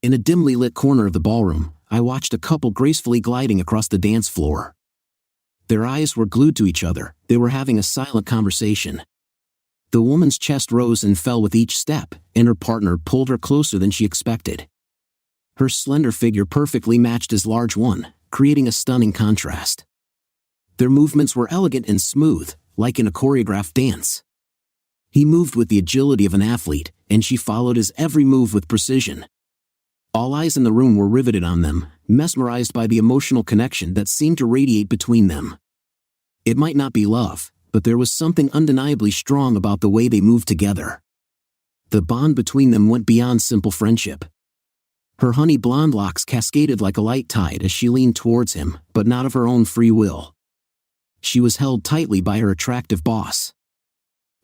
In a dimly lit corner of the ballroom, I watched a couple gracefully gliding across the dance floor. Their eyes were glued to each other. They were having a silent conversation. The woman's chest rose and fell with each step, and her partner pulled her closer than she expected. Her slender figure perfectly matched his large one, creating a stunning contrast. Their movements were elegant and smooth, like in a choreographed dance. He moved with the agility of an athlete, and she followed his every move with precision. All eyes in the room were riveted on them, mesmerized by the emotional connection that seemed to radiate between them. It might not be love, but there was something undeniably strong about the way they moved together. The bond between them went beyond simple friendship. Her honey blonde locks cascaded like a light tide as she leaned towards him, but not of her own free will. She was held tightly by her attractive boss.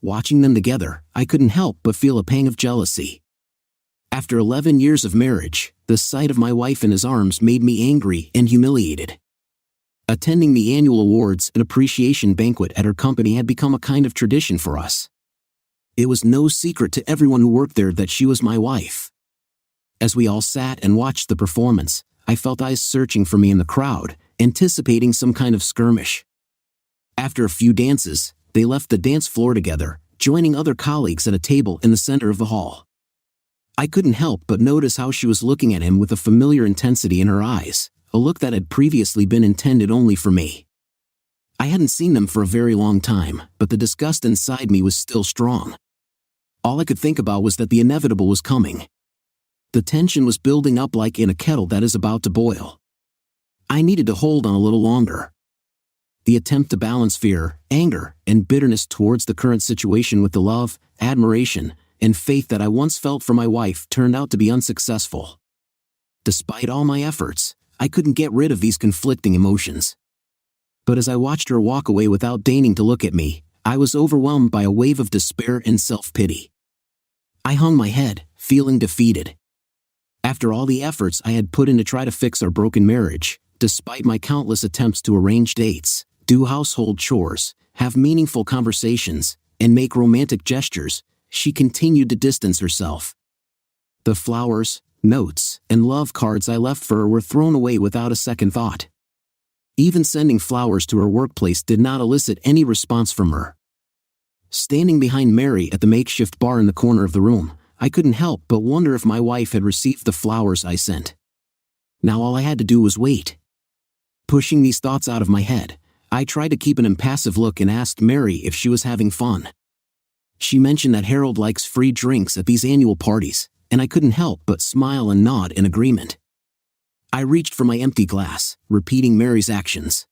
Watching them together, I couldn't help but feel a pang of jealousy. After 11 years of marriage, the sight of my wife in his arms made me angry and humiliated. Attending the annual awards and appreciation banquet at her company had become a kind of tradition for us. It was no secret to everyone who worked there that she was my wife. As we all sat and watched the performance, I felt eyes searching for me in the crowd, anticipating some kind of skirmish. After a few dances, they left the dance floor together, joining other colleagues at a table in the center of the hall. I couldn't help but notice how she was looking at him with a familiar intensity in her eyes, a look that had previously been intended only for me. I hadn't seen them for a very long time, but the disgust inside me was still strong. All I could think about was that the inevitable was coming. The tension was building up like in a kettle that is about to boil. I needed to hold on a little longer. The attempt to balance fear, anger, and bitterness towards the current situation with the love, admiration, and faith that I once felt for my wife turned out to be unsuccessful. Despite all my efforts, I couldn't get rid of these conflicting emotions. But as I watched her walk away without deigning to look at me, I was overwhelmed by a wave of despair and self-pity. I hung my head, feeling defeated. After all the efforts I had put in to try to fix our broken marriage, despite my countless attempts to arrange dates, do household chores, have meaningful conversations, and make romantic gestures, she continued to distance herself. The flowers, notes, and love cards I left for her were thrown away without a second thought. Even sending flowers to her workplace did not elicit any response from her. Standing behind Mary at the makeshift bar in the corner of the room, I couldn't help but wonder if my wife had received the flowers I sent. Now all I had to do was wait. Pushing these thoughts out of my head, I tried to keep an impassive look and asked Mary if she was having fun. She mentioned that Harold likes free drinks at these annual parties, and I couldn't help but smile and nod in agreement. I reached for my empty glass, repeating Mary's actions.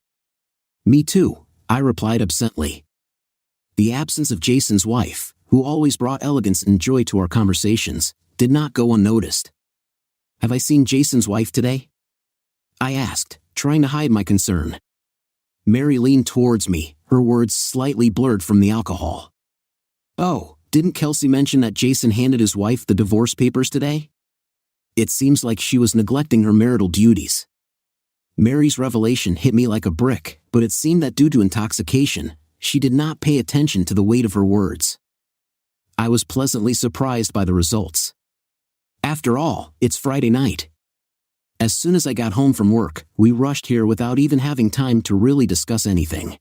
"Me too," I replied absently. The absence of Jason's wife, who always brought elegance and joy to our conversations, did not go unnoticed. "Have I seen Jason's wife today?" I asked, trying to hide my concern. Mary leaned towards me, her words slightly blurred from the alcohol. "Oh, didn't Kelsey mention that Jason handed his wife the divorce papers today? It seems like she was neglecting her marital duties." Mary's revelation hit me like a brick, but it seemed that due to intoxication, she did not pay attention to the weight of her words. I was pleasantly surprised by the results. After all, it's Friday night. As soon as I got home from work, we rushed here without even having time to really discuss anything.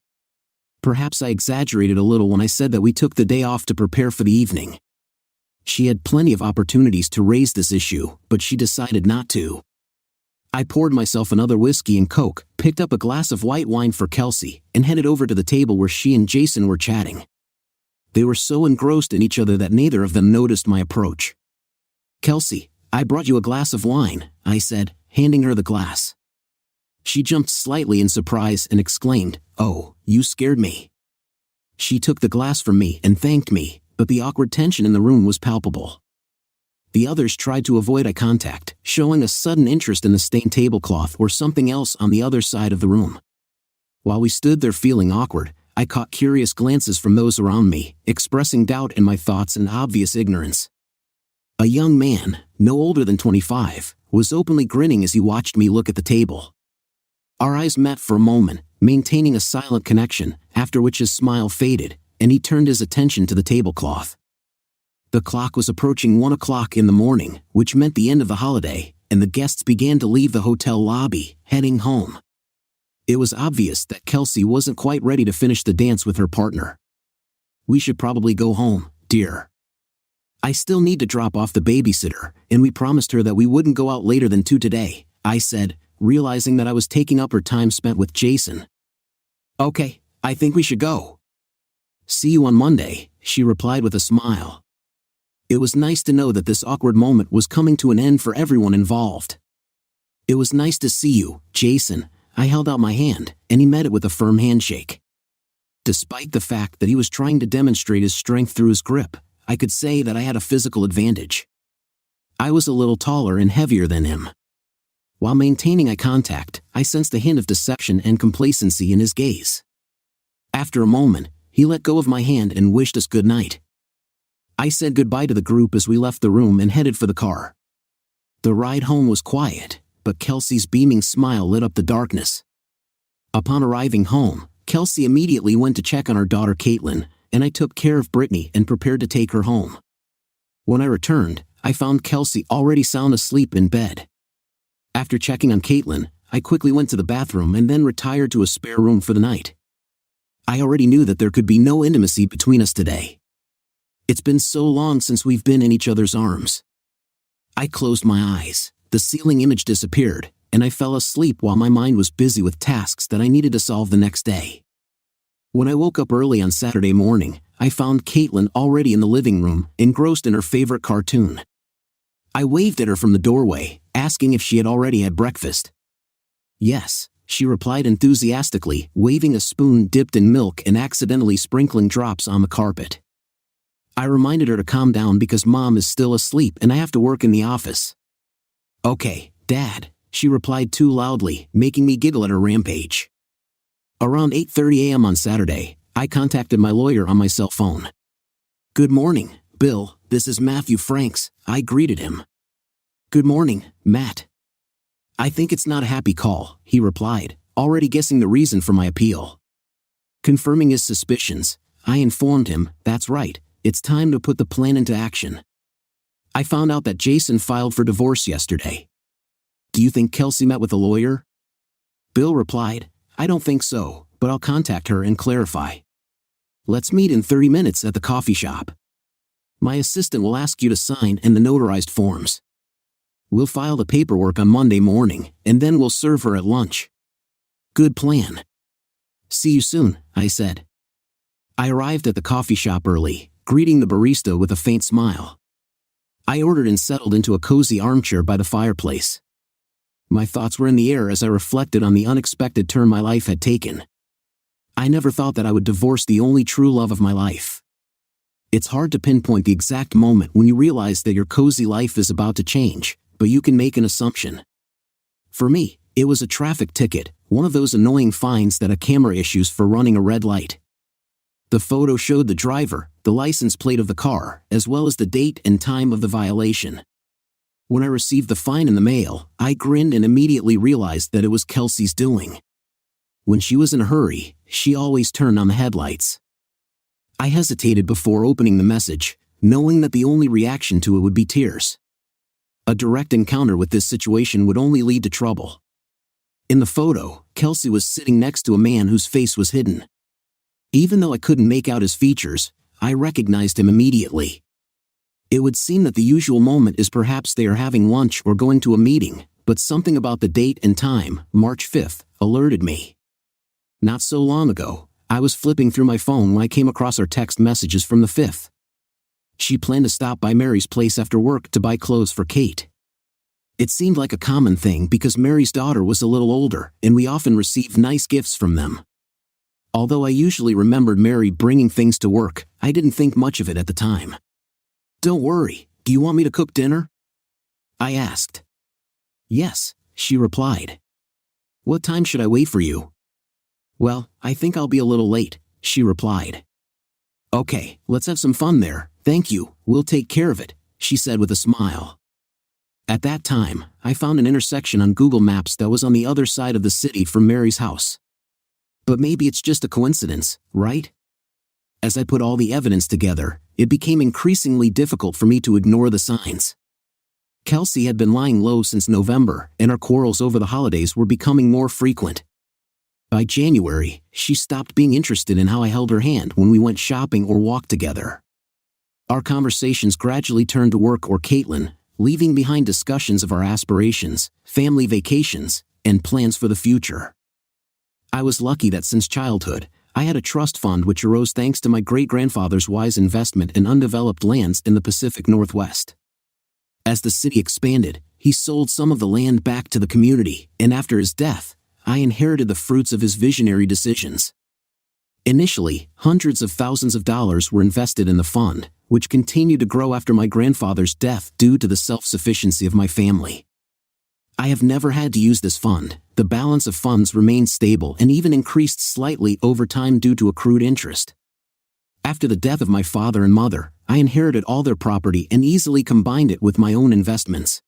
Perhaps I exaggerated a little when I said that we took the day off to prepare for the evening. She had plenty of opportunities to raise this issue, but she decided not to. I poured myself another whiskey and Coke, picked up a glass of white wine for Kelsey, and headed over to the table where she and Jason were chatting. They were so engrossed in each other that neither of them noticed my approach. "Kelsey, I brought you a glass of wine," I said, handing her the glass. She jumped slightly in surprise and exclaimed, "Oh, you scared me." She took the glass from me and thanked me, but the awkward tension in the room was palpable. The others tried to avoid eye contact, showing a sudden interest in the stained tablecloth or something else on the other side of the room. While we stood there feeling awkward, I caught curious glances from those around me, expressing doubt in my thoughts and obvious ignorance. A young man, no older than 25, was openly grinning as he watched me look at the table. Our eyes met for a moment, maintaining a silent connection, after which his smile faded, and he turned his attention to the tablecloth. The clock was approaching 1 o'clock in the morning, which meant the end of the holiday, and the guests began to leave the hotel lobby, heading home. It was obvious that Kelsey wasn't quite ready to finish the dance with her partner. "We should probably go home, dear. I still need to drop off the babysitter, and we promised her that we wouldn't go out later than 2 today," I said, realizing that I was taking up her time spent with Jason. "Okay, I think we should go. See you on Monday," she replied with a smile. It was nice to know that this awkward moment was coming to an end for everyone involved. "It was nice to see you, Jason." I held out my hand, and he met it with a firm handshake. Despite the fact that he was trying to demonstrate his strength through his grip, I could say that I had a physical advantage. I was a little taller and heavier than him. While maintaining eye contact, I sensed a hint of deception and complacency in his gaze. After a moment, he let go of my hand and wished us good night. I said goodbye to the group as we left the room and headed for the car. The ride home was quiet, but Kelsey's beaming smile lit up the darkness. Upon arriving home, Kelsey immediately went to check on her daughter Caitlin, and I took care of Brittany and prepared to take her home. When I returned, I found Kelsey already sound asleep in bed. After checking on Caitlin, I quickly went to the bathroom and then retired to a spare room for the night. I already knew that there could be no intimacy between us today. It's been so long since we've been in each other's arms. I closed my eyes, the ceiling image disappeared, and I fell asleep while my mind was busy with tasks that I needed to solve the next day. When I woke up early on Saturday morning, I found Caitlin already in the living room, engrossed in her favorite cartoon. I waved at her from the doorway, asking if she had already had breakfast. "Yes," she replied enthusiastically, waving a spoon dipped in milk and accidentally sprinkling drops on the carpet. I reminded her to calm down because Mom is still asleep and I have to work in the office. "Okay, Dad," she replied too loudly, making me giggle at her rampage. Around 8:30 a.m. on Saturday, I contacted my lawyer on my cell phone. "Good morning, Bill, this is Matthew Franks," I greeted him. "Good morning, Matt." "I think it's not a happy call," he replied, already guessing the reason for my appeal. Confirming his suspicions, I informed him, "That's right, it's time to put the plan into action. I found out that Jason filed for divorce yesterday. Do you think Kelsey met with a lawyer?" Bill replied, "I don't think so, but I'll contact her and clarify. Let's meet in 30 minutes at the coffee shop. My assistant will ask you to sign and the notarized forms. We'll file the paperwork on Monday morning, and then we'll serve her at lunch." "Good plan." "See you soon," I said. I arrived at the coffee shop early, greeting the barista with a faint smile. I ordered and settled into a cozy armchair by the fireplace. My thoughts were in the air as I reflected on the unexpected turn my life had taken. I never thought that I would divorce the only true love of my life. It's hard to pinpoint the exact moment when you realize that your cozy life is about to change, but you can make an assumption. For me, it was a traffic ticket, one of those annoying fines that a camera issues for running a red light. The photo showed the driver, the license plate of the car, as well as the date and time of the violation. When I received the fine in the mail, I grinned and immediately realized that it was Kelsey's doing. When she was in a hurry, she always turned on the headlights. I hesitated before opening the message, knowing that the only reaction to it would be tears. A direct encounter with this situation would only lead to trouble. In the photo, Kelsey was sitting next to a man whose face was hidden. Even though I couldn't make out his features, I recognized him immediately. It would seem that the usual moment is perhaps they are having lunch or going to a meeting, but something about the date and time, March 5th, alerted me. Not so long ago, I was flipping through my phone when I came across our text messages from the 5th. She planned to stop by Mary's place after work to buy clothes for Kate. It seemed like a common thing because Mary's daughter was a little older and we often received nice gifts from them. Although I usually remembered Mary bringing things to work, I didn't think much of it at the time. "Don't worry, do you want me to cook dinner?" I asked. "Yes," she replied. "What time should I wait for you?" "Well, I think I'll be a little late," she replied. "Okay, let's have some fun there, thank you, we'll take care of it," she said with a smile. At that time, I found an intersection on Google Maps that was on the other side of the city from Mary's house. But maybe it's just a coincidence, right? As I put all the evidence together, it became increasingly difficult for me to ignore the signs. Kelsey had been lying low since November, and our quarrels over the holidays were becoming more frequent. By January, she stopped being interested in how I held her hand when we went shopping or walked together. Our conversations gradually turned to work or Caitlin, leaving behind discussions of our aspirations, family vacations, and plans for the future. I was lucky that since childhood, I had a trust fund which arose thanks to my great-grandfather's wise investment in undeveloped lands in the Pacific Northwest. As the city expanded, he sold some of the land back to the community, and after his death, I inherited the fruits of his visionary decisions. Initially, hundreds of thousands of dollars were invested in the fund, which continued to grow after my grandfather's death due to the self-sufficiency of my family. I have never had to use this fund. The balance of funds remained stable and even increased slightly over time due to accrued interest. After the death of my father and mother, I inherited all their property and easily combined it with my own investments.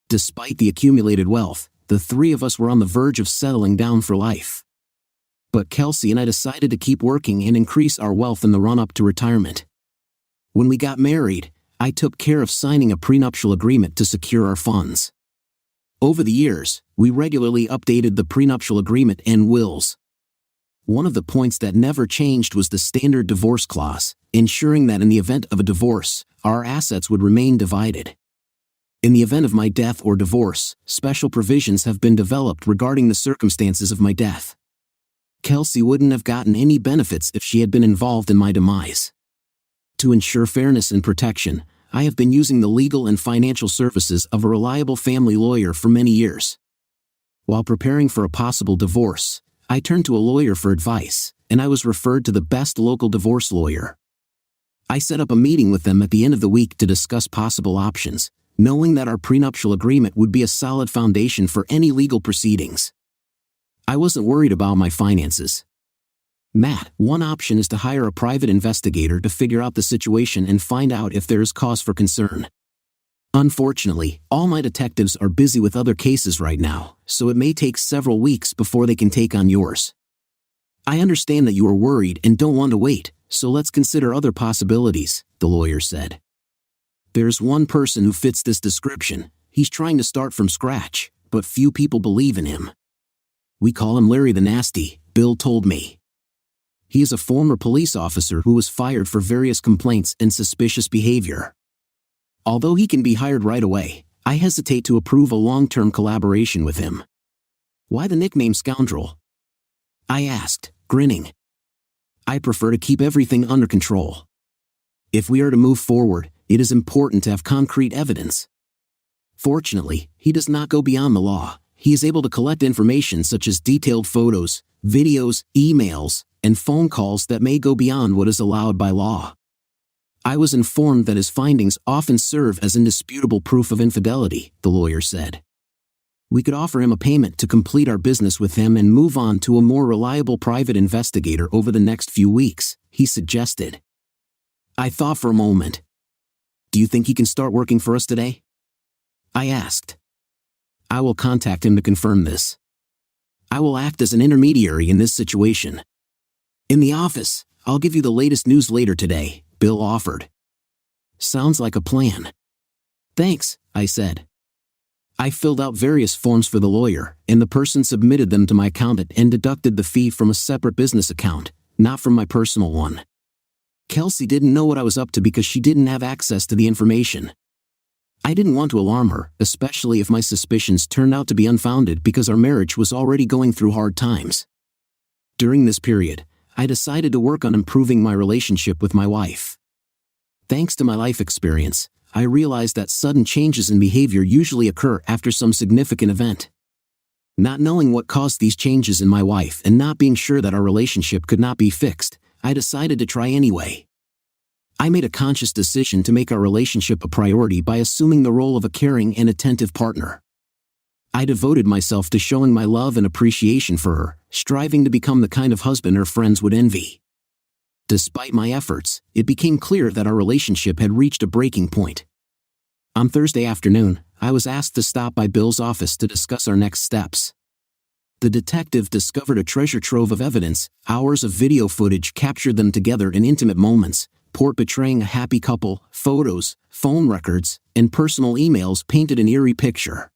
Despite the accumulated wealth, the three of us were on the verge of settling down for life. But Kelsey and I decided to keep working and increase our wealth in the run-up to retirement. When we got married, I took care of signing a prenuptial agreement to secure our funds. Over the years, we regularly updated the prenuptial agreement and wills. One of the points that never changed was the standard divorce clause, ensuring that in the event of a divorce, our assets would remain divided. In the event of my death or divorce, special provisions have been developed regarding the circumstances of my death. Kelsey wouldn't have gotten any benefits if she had been involved in my demise. To ensure fairness and protection, I have been using the legal and financial services of a reliable family lawyer for many years. While preparing for a possible divorce, I turned to a lawyer for advice, and I was referred to the best local divorce lawyer. I set up a meeting with them at the end of the week to discuss possible options, knowing that our prenuptial agreement would be a solid foundation for any legal proceedings. I wasn't worried about my finances. Matt, one option is to hire a private investigator to figure out the situation and find out if there is cause for concern. Unfortunately, all my detectives are busy with other cases right now, so it may take several weeks before they can take on yours. I understand that you are worried and don't want to wait, so let's consider other possibilities, the lawyer said. There's one person who fits this description. He's trying to start from scratch, but few people believe in him. We call him Larry the Nasty, Bill told me. He is a former police officer who was fired for various complaints and suspicious behavior. Although he can be hired right away, I hesitate to approve a long-term collaboration with him. Why the nickname Scoundrel? I asked, grinning. I prefer to keep everything under control. If we are to move forward, it is important to have concrete evidence. Fortunately, he does not go beyond the law. He is able to collect information such as detailed photos, videos, emails, and phone calls that may go beyond what is allowed by law. I was informed that his findings often serve as indisputable proof of infidelity, the lawyer said. We could offer him a payment to complete our business with him and move on to a more reliable private investigator over the next few weeks, he suggested. I thought for a moment. Do you think he can start working for us today? I asked. I will contact him to confirm this. I will act as an intermediary in this situation. In the office, I'll give you the latest news later today, Bill offered. Sounds like a plan. Thanks, I said. I filled out various forms for the lawyer, and the person submitted them to my accountant and deducted the fee from a separate business account, not from my personal one. Kelsey didn't know what I was up to because she didn't have access to the information. I didn't want to alarm her, especially if my suspicions turned out to be unfounded because our marriage was already going through hard times. During this period, I decided to work on improving my relationship with my wife. Thanks to my life experience, I realized that sudden changes in behavior usually occur after some significant event. Not knowing what caused these changes in my wife and not being sure that our relationship could not be fixed, I decided to try anyway. I made a conscious decision to make our relationship a priority by assuming the role of a caring and attentive partner. I devoted myself to showing my love and appreciation for her, striving to become the kind of husband her friends would envy. Despite my efforts, it became clear that our relationship had reached a breaking point. On Thursday afternoon, I was asked to stop by Bill's office to discuss our next steps. The detective discovered a treasure trove of evidence. Hours of video footage captured them together in intimate moments, report betraying a happy couple, photos, phone records, and personal emails painted an eerie picture.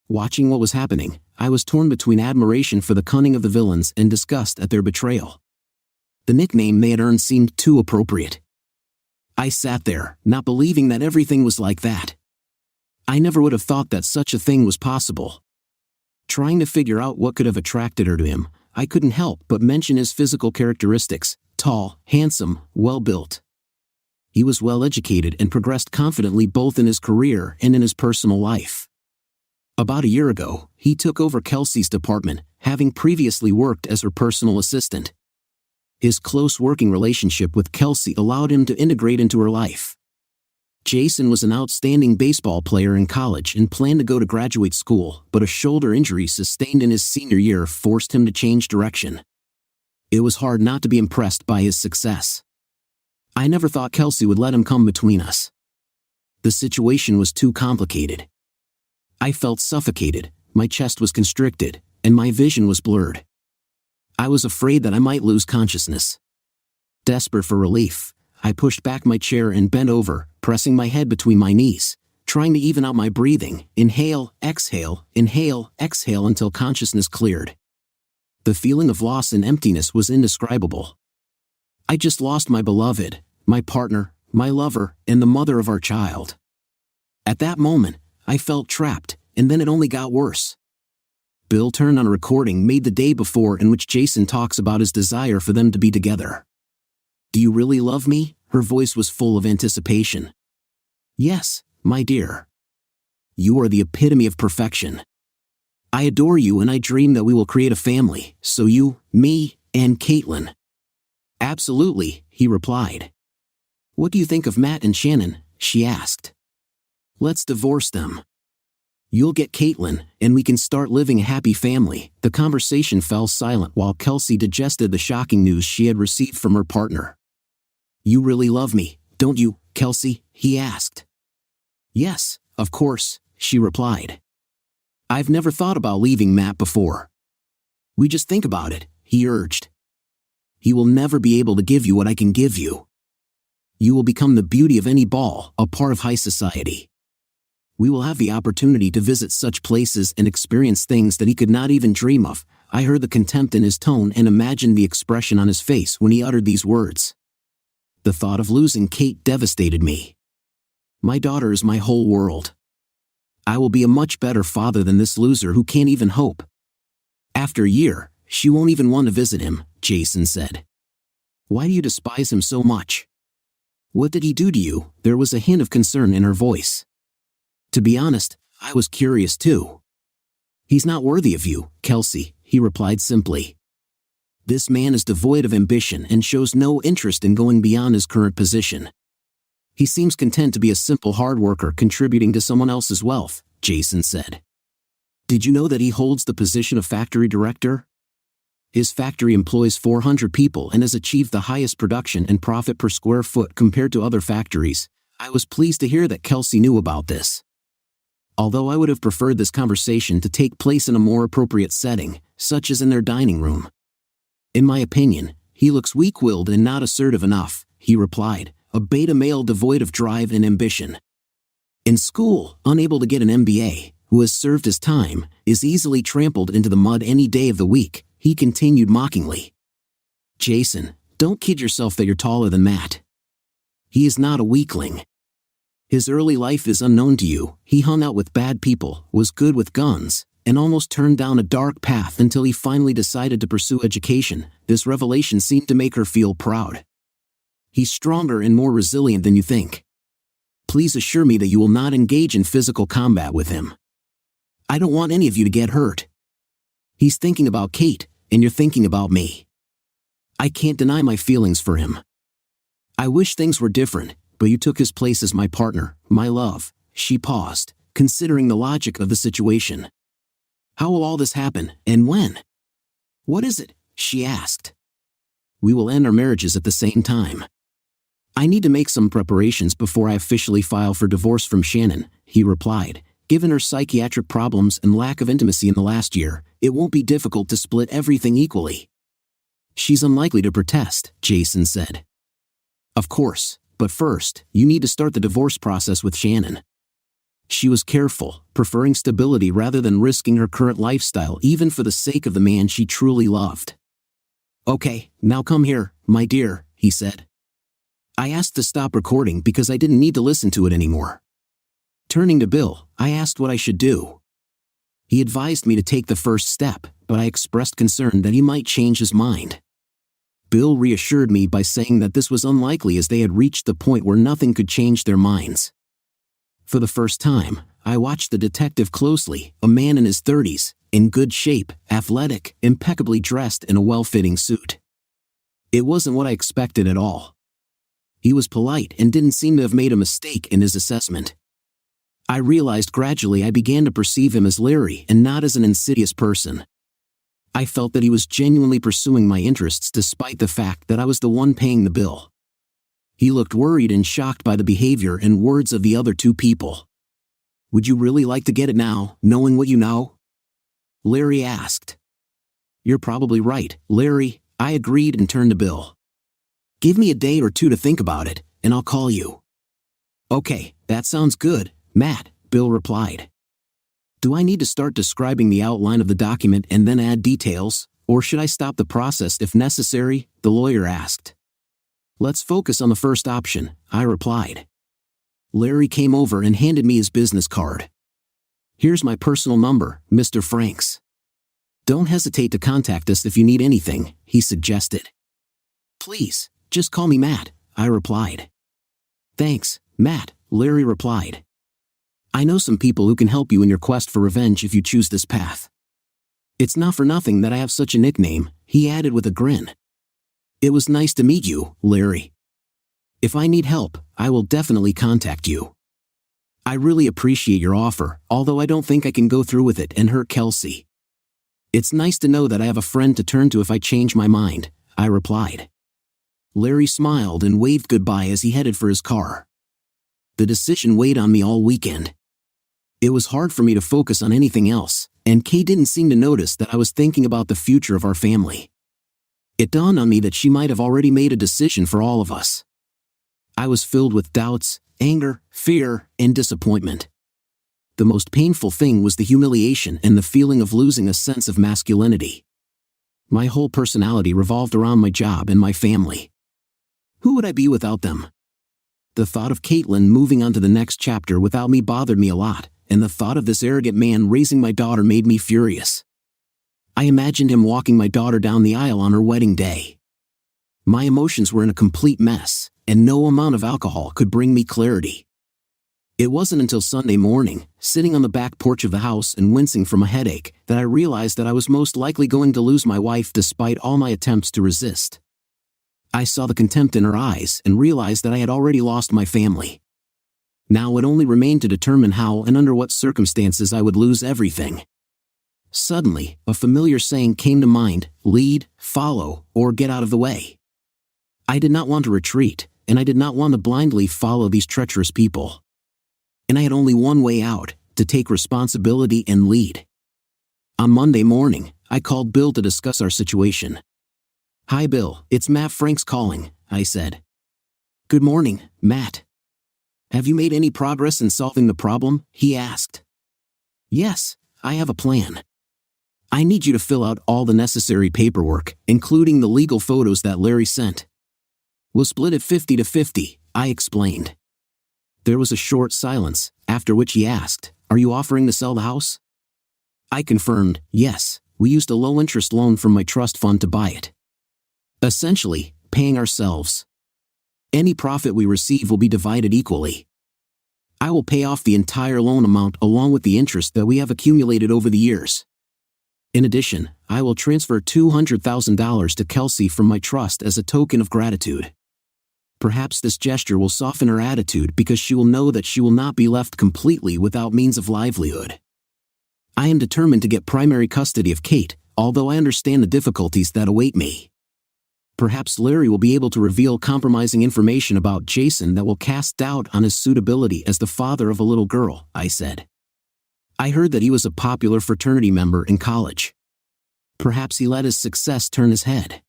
Watching what was happening, I was torn between admiration for the cunning of the villains and disgust at their betrayal. The nickname they had earned seemed too appropriate. I sat there, not believing that everything was like that. I never would have thought that such a thing was possible. Trying to figure out what could have attracted her to him, I couldn't help but mention his physical characteristics: tall, handsome, well-built. He was well-educated and progressed confidently both in his career and in his personal life. About a year ago, he took over Kelsey's department, having previously worked as her personal assistant. His close working relationship with Kelsey allowed him to integrate into her life. Jason was an outstanding baseball player in college and planned to go to graduate school, but a shoulder injury sustained in his senior year forced him to change direction. It was hard not to be impressed by his success. I never thought Kelsey would let him come between us. The situation was too complicated. I felt suffocated, my chest was constricted, and my vision was blurred. I was afraid that I might lose consciousness. Desperate for relief, I pushed back my chair and bent over, pressing my head between my knees, trying to even out my breathing: inhale, exhale, until consciousness cleared. The feeling of loss and emptiness was indescribable. I just lost my beloved, my partner, my lover, and the mother of our child. At that moment, I felt trapped, and then it only got worse. Bill turned on a recording made the day before in which Jason talks about his desire for them to be together. "Do you really love me?" Her voice was full of anticipation. "Yes, my dear. You are the epitome of perfection. I adore you and I dream that we will create a family, so you, me, and Caitlin." "Absolutely," he replied. "What do you think of Matt and Shannon?" she asked. "Let's divorce them. You'll get Caitlin, and we can start living a happy family." The conversation fell silent while Kelsey digested the shocking news she had received from her partner. "You really love me, don't you, Kelsey?" he asked. "Yes, of course," she replied. "I've never thought about leaving Matt before." "We just think about it," he urged. "He will never be able to give you what I can give you. You will become the beauty of any ball, a part of high society. We will have the opportunity to visit such places and experience things that he could not even dream of." I heard the contempt in his tone and imagined the expression on his face when he uttered these words. The thought of losing Kate devastated me. My daughter is my whole world. I will be a much better father than this loser who can't even hope. After a year, she won't even want to visit him, Jason said. "Why do you despise him so much? What did he do to you?" There was a hint of concern in her voice. "To be honest, I was curious too." "He's not worthy of you, Kelsey," he replied simply. "This man is devoid of ambition and shows no interest in going beyond his current position. He seems content to be a simple hard worker contributing to someone else's wealth," Jason said. "Did you know that he holds the position of factory director? His factory employs 400 people and has achieved the highest production and profit per square foot compared to other factories." I was pleased to hear that Kelsey knew about this. Although I would have preferred this conversation to take place in a more appropriate setting, such as in their dining room. "In my opinion, he looks weak-willed and not assertive enough," he replied, "a beta male devoid of drive and ambition. In school, unable to get an MBA, who has served his time, is easily trampled into the mud any day of the week," he continued mockingly. "Jason, don't kid yourself that you're taller than Matt. He is not a weakling. His early life is unknown to you. He hung out with bad people, was good with guns, and almost turned down a dark path until he finally decided to pursue education." This revelation seemed to make her feel proud. "He's stronger and more resilient than you think. Please assure me that you will not engage in physical combat with him. I don't want any of you to get hurt. He's thinking about Kate, and you're thinking about me. I can't deny my feelings for him. I wish things were different, but you took his place as my partner, my love." She paused, considering the logic of the situation. "How will all this happen, and when?" "What is it?" she asked. "We will end our marriages at the same time. I need to make some preparations before I officially file for divorce from Shannon," he replied. "Given her psychiatric problems and lack of intimacy in the last year, it won't be difficult to split everything equally." "She's unlikely to protest," Jason said. Of course, but first, you need to start the divorce process with Shannon. She was careful, preferring stability rather than risking her current lifestyle even for the sake of the man she truly loved. Okay, now come here, my dear, he said. I asked to stop recording because I didn't need to listen to it anymore. Turning to Bill, I asked what I should do. He advised me to take the first step, but I expressed concern that he might change his mind. Bill reassured me by saying that this was unlikely as they had reached the point where nothing could change their minds. For the first time, I watched the detective closely, a man in his 30s, in good shape, athletic, impeccably dressed in a well-fitting suit. It wasn't what I expected at all. He was polite and didn't seem to have made a mistake in his assessment. I realized gradually I began to perceive him as Larry and not as an insidious person. I felt that he was genuinely pursuing my interests despite the fact that I was the one paying the bill. He looked worried and shocked by the behavior and words of the other two people. Would you really like to get it now, knowing what you know? Larry asked. You're probably right, Larry, I agreed and turned to Bill. Give me a day or two to think about it, and I'll call you. Okay, that sounds good, Matt, Bill replied. Do I need to start describing the outline of the document and then add details, or should I stop the process if necessary? The lawyer asked. Let's focus on the first option, I replied. Larry came over and handed me his business card. Here's my personal number, Mr. Franks. Don't hesitate to contact us if you need anything, he suggested. Please, just call me Matt, I replied. Thanks, Matt, Larry replied. I know some people who can help you in your quest for revenge if you choose this path. It's not for nothing that I have such a nickname, he added with a grin. It was nice to meet you, Larry. If I need help, I will definitely contact you. I really appreciate your offer, although I don't think I can go through with it and hurt Kelsey. It's nice to know that I have a friend to turn to if I change my mind, I replied. Larry smiled and waved goodbye as he headed for his car. The decision weighed on me all weekend. It was hard for me to focus on anything else, and Kay didn't seem to notice that I was thinking about the future of our family. It dawned on me that she might have already made a decision for all of us. I was filled with doubts, anger, fear, and disappointment. The most painful thing was the humiliation and the feeling of losing a sense of masculinity. My whole personality revolved around my job and my family. Who would I be without them? The thought of Caitlin moving on to the next chapter without me bothered me a lot, and the thought of this arrogant man raising my daughter made me furious. I imagined him walking my daughter down the aisle on her wedding day. My emotions were in a complete mess, and no amount of alcohol could bring me clarity. It wasn't until Sunday morning, sitting on the back porch of the house and wincing from a headache, that I realized that I was most likely going to lose my wife despite all my attempts to resist. I saw the contempt in her eyes and realized that I had already lost my family. Now it only remained to determine how and under what circumstances I would lose everything. Suddenly, a familiar saying came to mind: lead, follow, or get out of the way. I did not want to retreat, and I did not want to blindly follow these treacherous people. And I had only one way out: to take responsibility and lead. On Monday morning, I called Bill to discuss our situation. Hi Bill, it's Matt Franks calling, I said. Good morning, Matt. Have you made any progress in solving the problem? He asked. Yes, I have a plan. I need you to fill out all the necessary paperwork, including the legal photos that Larry sent. We'll split it 50-50, I explained. There was a short silence, after which he asked, Are you offering to sell the house? I confirmed, yes, we used a low-interest loan from my trust fund to buy it. Essentially, paying ourselves. Any profit we receive will be divided equally. I will pay off the entire loan amount along with the interest that we have accumulated over the years. In addition, I will transfer $200,000 to Kelsey from my trust as a token of gratitude. Perhaps this gesture will soften her attitude because she will know that she will not be left completely without means of livelihood. I am determined to get primary custody of Kate, although I understand the difficulties that await me. Perhaps Larry will be able to reveal compromising information about Jason that will cast doubt on his suitability as the father of a little girl, I said. I heard that he was a popular fraternity member in college. Perhaps he let his success turn his head.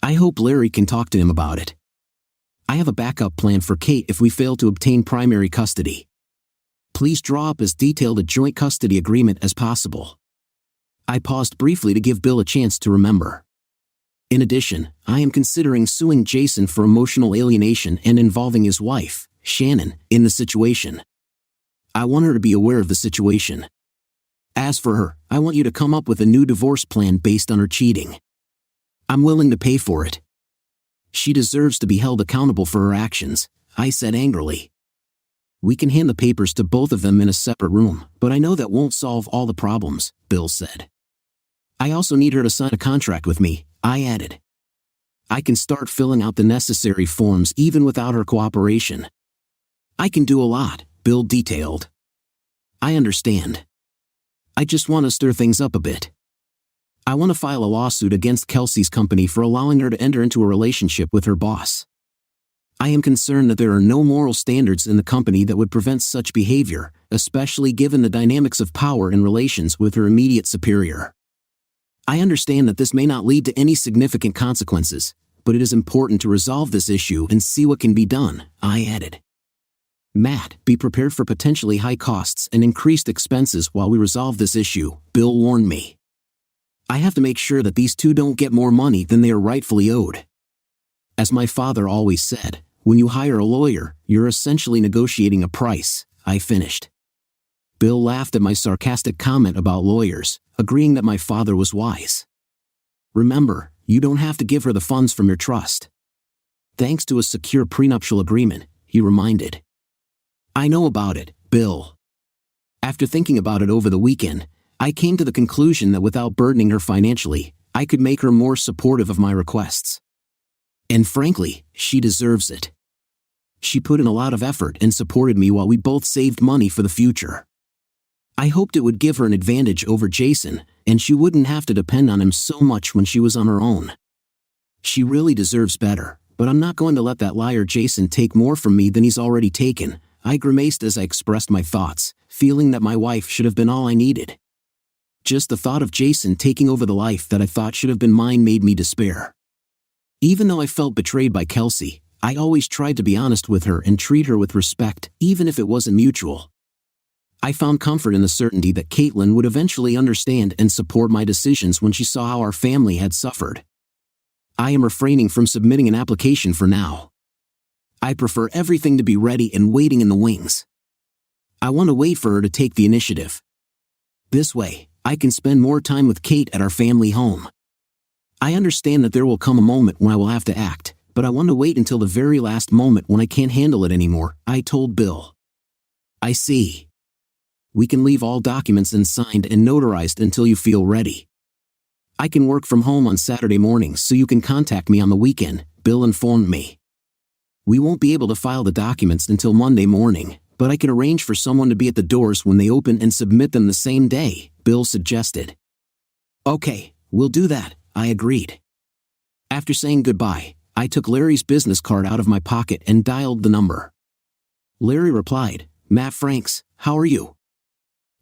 I hope Larry can talk to him about it. I have a backup plan for Kate if we fail to obtain primary custody. Please draw up as detailed a joint custody agreement as possible." I paused briefly to give Bill a chance to remember. "In addition, I am considering suing Jason for emotional alienation and involving his wife, Shannon, in the situation. I want her to be aware of the situation. As for her, I want you to come up with a new divorce plan based on her cheating. I'm willing to pay for it. She deserves to be held accountable for her actions," I said angrily. "We can hand the papers to both of them in a separate room, but I know that won't solve all the problems," Bill said. "I also need her to sign a contract with me," I added. "I can start filling out the necessary forms even without her cooperation." "I can do a lot," Bill detailed. "I understand. I just want to stir things up a bit. I want to file a lawsuit against Kelsey's company for allowing her to enter into a relationship with her boss. I am concerned that there are no moral standards in the company that would prevent such behavior, especially given the dynamics of power in relations with her immediate superior. I understand that this may not lead to any significant consequences, but it is important to resolve this issue and see what can be done," I added. "Matt, be prepared for potentially high costs and increased expenses while we resolve this issue," Bill warned me. "I have to make sure that these two don't get more money than they are rightfully owed. As my father always said, when you hire a lawyer, you're essentially negotiating a price," I finished. Bill laughed at my sarcastic comment about lawyers, agreeing that my father was wise. "Remember, you don't have to give her the funds from your trust. Thanks to a secure prenuptial agreement," he reminded. "I know about it, Bill." After thinking about it over the weekend, I came to the conclusion that without burdening her financially, I could make her more supportive of my requests. And frankly, she deserves it. She put in a lot of effort and supported me while we both saved money for the future. I hoped it would give her an advantage over Jason, and she wouldn't have to depend on him so much when she was on her own. She really deserves better, but I'm not going to let that liar Jason take more from me than he's already taken, I grimaced as I expressed my thoughts, feeling that my wife should have been all I needed. Just the thought of Jason taking over the life that I thought should have been mine made me despair. Even though I felt betrayed by Kelsey, I always tried to be honest with her and treat her with respect, even if it wasn't mutual. I found comfort in the certainty that Caitlin would eventually understand and support my decisions when she saw how our family had suffered. I am refraining from submitting an application for now. I prefer everything to be ready and waiting in the wings. I want to wait for her to take the initiative. This way, I can spend more time with Kate at our family home. I understand that there will come a moment when I will have to act, but I want to wait until the very last moment when I can't handle it anymore, I told Bill. I see. We can leave all documents unsigned and notarized until you feel ready. I can work from home on Saturday mornings so you can contact me on the weekend, Bill informed me. We won't be able to file the documents until Monday morning, but I can arrange for someone to be at the doors when they open and submit them the same day, Bill suggested. Okay, we'll do that, I agreed. After saying goodbye, I took Larry's business card out of my pocket and dialed the number. Larry replied, Matt Franks, how are you?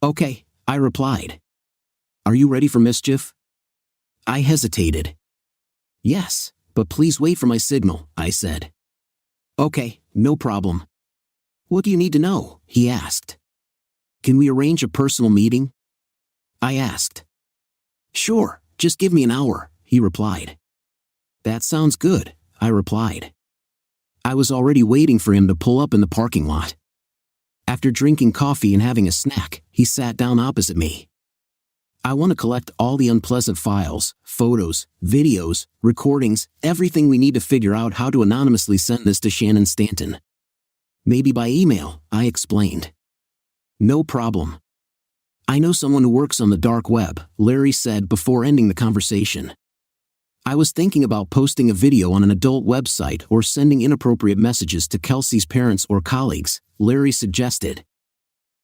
Okay, I replied. Are you ready for mischief? I hesitated. Yes, but please wait for my signal, I said. Okay, no problem. What do you need to know? He asked. Can we arrange a personal meeting? I asked. Sure, just give me an hour, he replied. That sounds good, I replied. I was already waiting for him to pull up in the parking lot. After drinking coffee and having a snack, he sat down opposite me. I want to collect all the unpleasant files, photos, videos, recordings, everything we need to figure out how to anonymously send this to Shannon Stanton. Maybe by email, I explained. No problem. I know someone who works on the dark web, Larry said before ending the conversation. I was thinking about posting a video on an adult website or sending inappropriate messages to Kelsey's parents or colleagues, Larry suggested.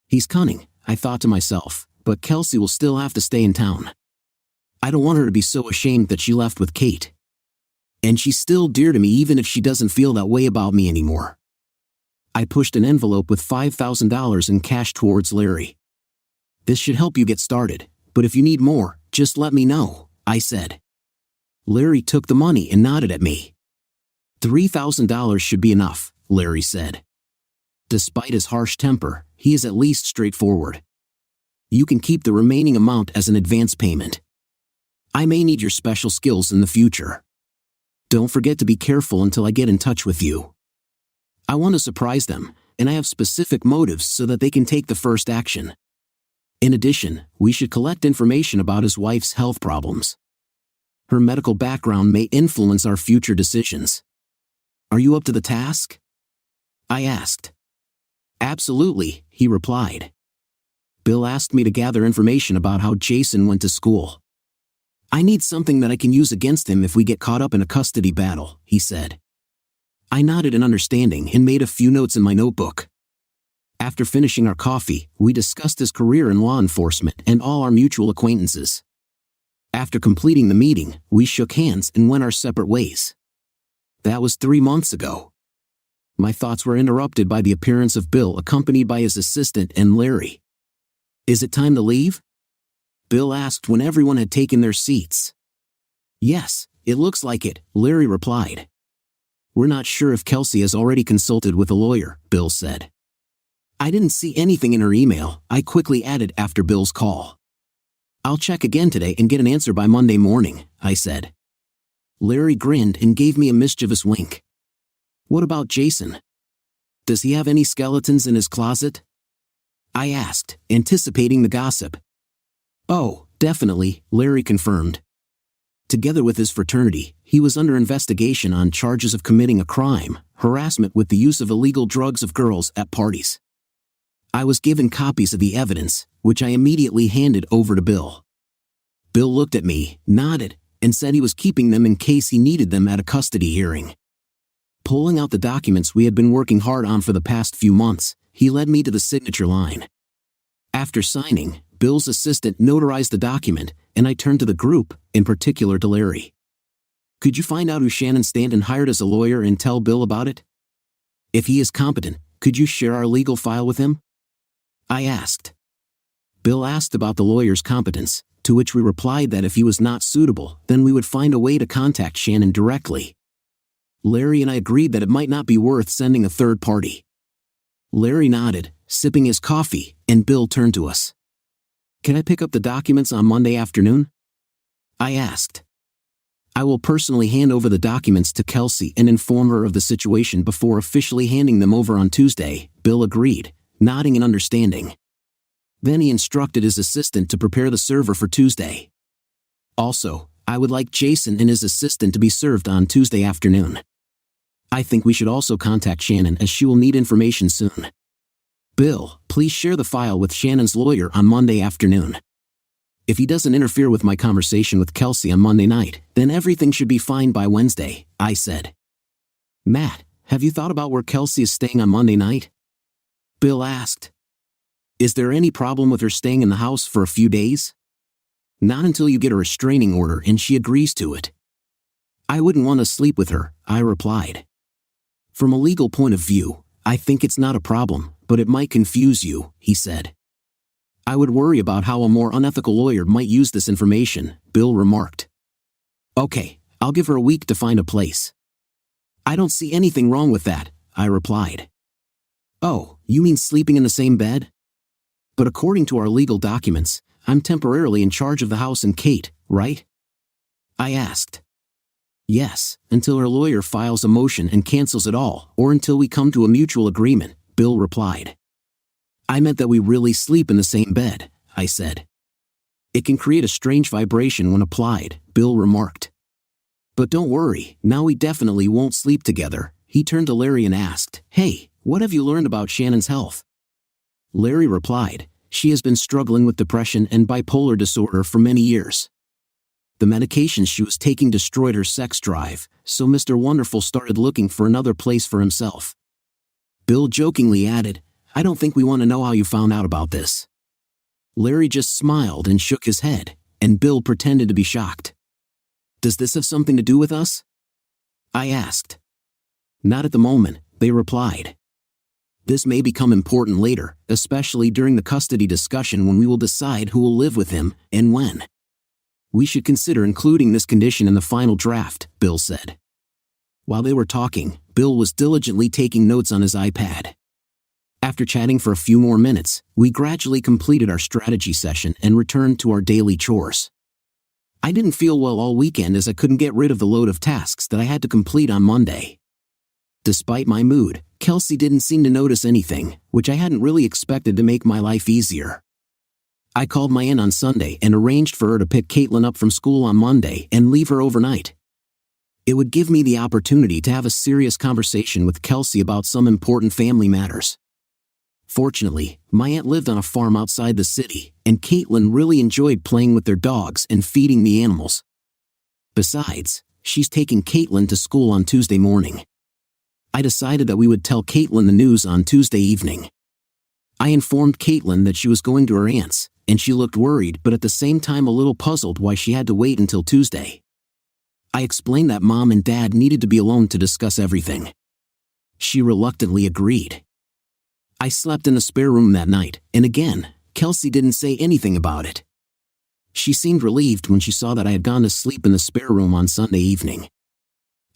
He's cunning, I thought to myself, but Kelsey will still have to stay in town. I don't want her to be so ashamed that she left with Kate. And she's still dear to me even if she doesn't feel that way about me anymore. I pushed an envelope with $5,000 in cash towards Larry. This should help you get started, but if you need more, just let me know, I said. Larry took the money and nodded at me. $3,000 should be enough, Larry said. Despite his harsh temper, he is at least straightforward. You can keep the remaining amount as an advance payment. I may need your special skills in the future. Don't forget to be careful until I get in touch with you. I want to surprise them, and I have specific motives so that they can take the first action. In addition, we should collect information about his wife's health problems. Her medical background may influence our future decisions. Are you up to the task? I asked. Absolutely, he replied. Bill asked me to gather information about how Jason went to school. I need something that I can use against him if we get caught up in a custody battle, he said. I nodded in understanding and made a few notes in my notebook. After finishing our coffee, we discussed his career in law enforcement and all our mutual acquaintances. After completing the meeting, we shook hands and went our separate ways. That was 3 months ago. My thoughts were interrupted by the appearance of Bill accompanied by his assistant and Larry. Is it time to leave? Bill asked when everyone had taken their seats. Yes, it looks like it, Larry replied. We're not sure if Kelsey has already consulted with a lawyer, Bill said. I didn't see anything in her email, I quickly added after Bill's call. I'll check again today and get an answer by Monday morning, I said. Larry grinned and gave me a mischievous wink. What about Jason? Does he have any skeletons in his closet? I asked, anticipating the gossip. Oh, definitely, Larry confirmed. Together with his fraternity, he was under investigation on charges of committing a crime, harassment with the use of illegal drugs of girls at parties. I was given copies of the evidence, which I immediately handed over to Bill. Bill looked at me, nodded, and said he was keeping them in case he needed them at a custody hearing. Pulling out the documents we had been working hard on for the past few months, he led me to the signature line. After signing, Bill's assistant notarized the document, and I turned to the group, in particular to Larry. Could you find out who Shannon Stanton hired as a lawyer and tell Bill about it? If he is competent, could you share our legal file with him? I asked. Bill asked about the lawyer's competence, to which we replied that if he was not suitable, then we would find a way to contact Shannon directly. Larry and I agreed that it might not be worth sending a third party. Larry nodded, sipping his coffee, and Bill turned to us. Can I pick up the documents on Monday afternoon? I asked. I will personally hand over the documents to Kelsey and inform her of the situation before officially handing them over on Tuesday, Bill agreed, nodding in understanding. Then he instructed his assistant to prepare the server for Tuesday. Also, I would like Jason and his assistant to be served on Tuesday afternoon. I think we should also contact Shannon as she will need information soon. Bill, please share the file with Shannon's lawyer on Monday afternoon. If he doesn't interfere with my conversation with Kelsey on Monday night, then everything should be fine by Wednesday, I said. Matt, have you thought about where Kelsey is staying on Monday night? Bill asked. Is there any problem with her staying in the house for a few days? Not until you get a restraining order and she agrees to it. I wouldn't want to sleep with her, I replied. From a legal point of view, I think it's not a problem, but it might confuse you, he said. I would worry about how a more unethical lawyer might use this information, Bill remarked. Okay, I'll give her a week to find a place. I don't see anything wrong with that, I replied. Oh, you mean sleeping in the same bed? But according to our legal documents, I'm temporarily in charge of the house and Kate, right? I asked. Yes, until her lawyer files a motion and cancels it all, or until we come to a mutual agreement, Bill replied. I meant that we really sleep in the same bed, I said. It can create a strange vibration when applied, Bill remarked. But don't worry, now we definitely won't sleep together. He turned to Larry and asked, Hey, what have you learned about Shannon's health? Larry replied, She has been struggling with depression and bipolar disorder for many years. The medications she was taking destroyed her sex drive, so Mr. Wonderful started looking for another place for himself. Bill jokingly added, I don't think we want to know how you found out about this. Larry just smiled and shook his head, and Bill pretended to be shocked. Does this have something to do with us? I asked. Not at the moment, they replied. This may become important later, especially during the custody discussion when we will decide who will live with him and when. We should consider including this condition in the final draft, Bill said. While they were talking, Bill was diligently taking notes on his iPad. After chatting for a few more minutes, we gradually completed our strategy session and returned to our daily chores. I didn't feel well all weekend as I couldn't get rid of the load of tasks that I had to complete on Monday. Despite my mood, Kelsey didn't seem to notice anything, which I hadn't really expected to make my life easier. I called my aunt on Sunday and arranged for her to pick Caitlin up from school on Monday and leave her overnight. It would give me the opportunity to have a serious conversation with Kelsey about some important family matters. Fortunately, my aunt lived on a farm outside the city, and Caitlin really enjoyed playing with their dogs and feeding the animals. Besides, she's taking Caitlin to school on Tuesday morning. I decided that we would tell Caitlin the news on Tuesday evening. I informed Caitlin that she was going to her aunt's, and she looked worried but at the same time a little puzzled why she had to wait until Tuesday. I explained that Mom and Dad needed to be alone to discuss everything. She reluctantly agreed. I slept in the spare room that night, and again, Kelsey didn't say anything about it. She seemed relieved when she saw that I had gone to sleep in the spare room on Sunday evening.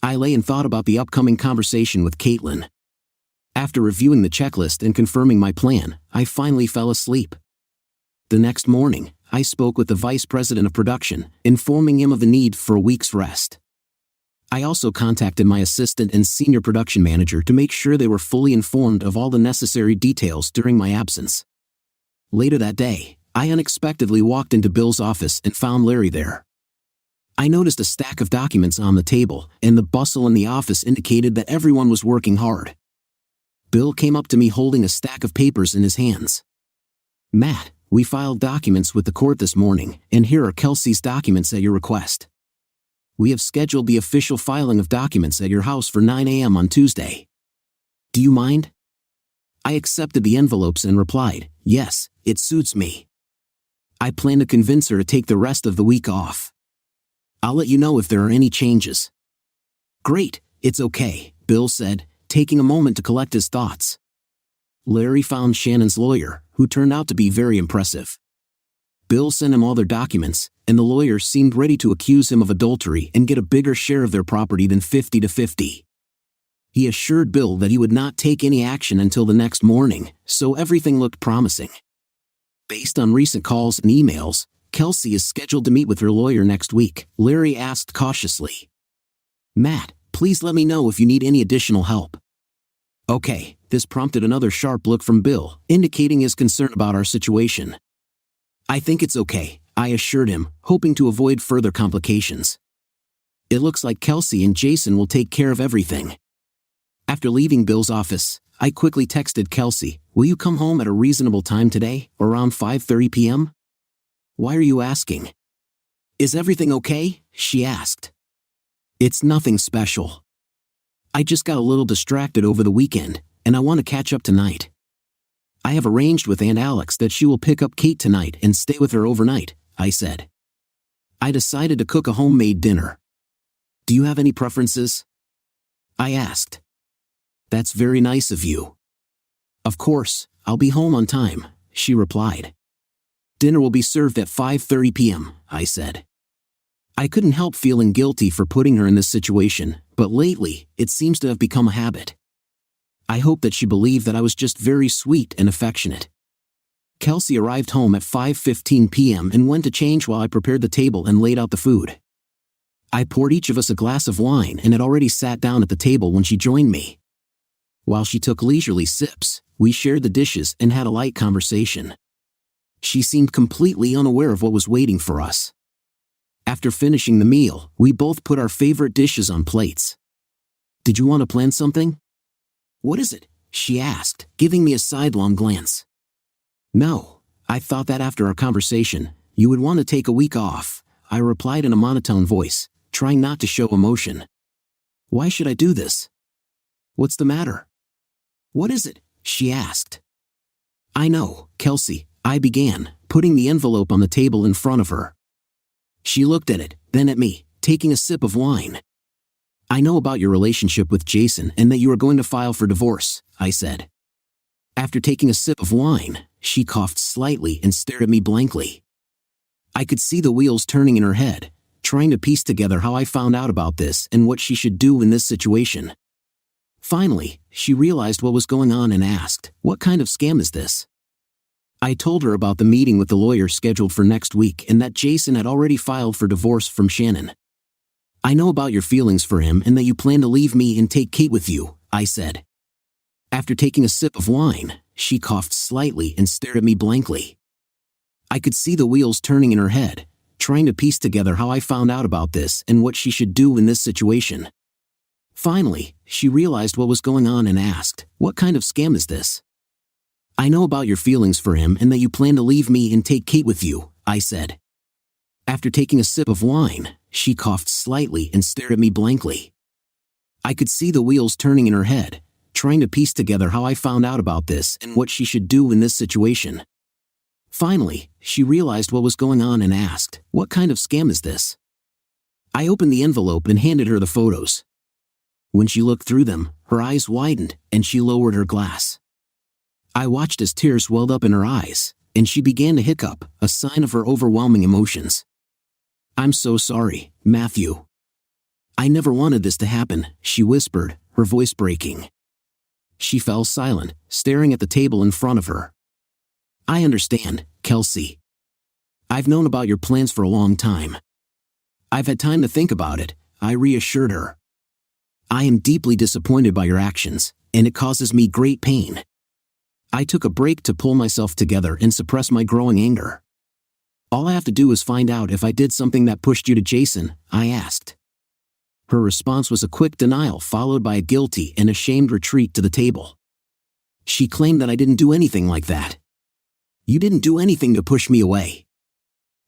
I lay and thought about the upcoming conversation with Caitlin. After reviewing the checklist and confirming my plan, I finally fell asleep. The next morning, I spoke with the vice president of production, informing him of the need for a week's rest. I also contacted my assistant and senior production manager to make sure they were fully informed of all the necessary details during my absence. Later that day, I unexpectedly walked into Bill's office and found Larry there. I noticed a stack of documents on the table, and the bustle in the office indicated that everyone was working hard. Bill came up to me holding a stack of papers in his hands. "Matt, we filed documents with the court this morning, and here are Kelsey's documents at your request. We have scheduled the official filing of documents at your house for 9 a.m. on Tuesday. Do you mind?" I accepted the envelopes and replied, "Yes, it suits me. I plan to convince her to take the rest of the week off. I'll let you know if there are any changes." "Great, it's okay," Bill said, taking a moment to collect his thoughts. Larry found Shannon's lawyer, who turned out to be very impressive. Bill sent him all their documents, and the lawyer seemed ready to accuse him of adultery and get a bigger share of their property than 50-50. He assured Bill that he would not take any action until the next morning, so everything looked promising. Based on recent calls and emails, Kelsey is scheduled to meet with her lawyer next week, Larry asked cautiously. "Matt, please let me know if you need any additional help." Okay, this prompted another sharp look from Bill, indicating his concern about our situation. "I think it's okay," I assured him, hoping to avoid further complications. "It looks like Kelsey and Jason will take care of everything." After leaving Bill's office, I quickly texted Kelsey, "Will you come home at a reasonable time today, around 5:30 p.m.? "Why are you asking?" "Is everything okay?" she asked. "It's nothing special. I just got a little distracted over the weekend, and I want to catch up tonight. I have arranged with Aunt Alex that she will pick up Kate tonight and stay with her overnight," I said. "I decided to cook a homemade dinner. Do you have any preferences?" I asked. "That's very nice of you." "Of course, I'll be home on time," she replied. "Dinner will be served at 5:30 p.m., I said. I couldn't help feeling guilty for putting her in this situation, but lately, it seems to have become a habit. I hope that she believed that I was just very sweet and affectionate. Kelsey arrived home at 5:15 p.m. and went to change while I prepared the table and laid out the food. I poured each of us a glass of wine and had already sat down at the table when she joined me. While she took leisurely sips, we shared the dishes and had a light conversation. She seemed completely unaware of what was waiting for us. After finishing the meal, we both put our favorite dishes on plates. "Did you want to plan something?" "What is it?" she asked, giving me a sidelong glance. "No, I thought that after our conversation, you would want to take a week off," I replied in a monotone voice, trying not to show emotion. "Why should I do this?" "What's the matter?" "What is it?" she asked. "I know, Kelsey," I began, putting the envelope on the table in front of her. She looked at it, then at me, taking a sip of wine. "I know about your relationship with Jason and that you are going to file for divorce," I said. After taking a sip of wine, she coughed slightly and stared at me blankly. I could see the wheels turning in her head, trying to piece together how I found out about this and what she should do in this situation. Finally, she realized what was going on and asked, "What kind of scam is this?" I told her about the meeting with the lawyer scheduled for next week and that Jason had already filed for divorce from Shannon. "I know about your feelings for him and that you plan to leave me and take Kate with you," I said. After taking a sip of wine, she coughed slightly and stared at me blankly. I could see the wheels turning in her head, trying to piece together how I found out about this and what she should do in this situation. Finally, she realized what was going on and asked, "What kind of scam is this?" "I know about your feelings for him and that you plan to leave me and take Kate with you," I said. After taking a sip of wine, she coughed slightly and stared at me blankly. I could see the wheels turning in her head, trying to piece together how I found out about this and what she should do in this situation. Finally, she realized what was going on and asked, "What kind of scam is this?" I opened the envelope and handed her the photos. When she looked through them, her eyes widened and she lowered her glass. I watched as tears welled up in her eyes, and she began to hiccup, a sign of her overwhelming emotions. "I'm so sorry, Matthew. I never wanted this to happen," she whispered, her voice breaking. She fell silent, staring at the table in front of her. "I understand, Kelsey. I've known about your plans for a long time. I've had time to think about it," I reassured her. "I am deeply disappointed by your actions, and it causes me great pain." I took a break to pull myself together and suppress my growing anger. "All I have to do is find out if I did something that pushed you to Jason," I asked. Her response was a quick denial followed by a guilty and ashamed retreat to the table. She claimed that I didn't do anything like that. "You didn't do anything to push me away.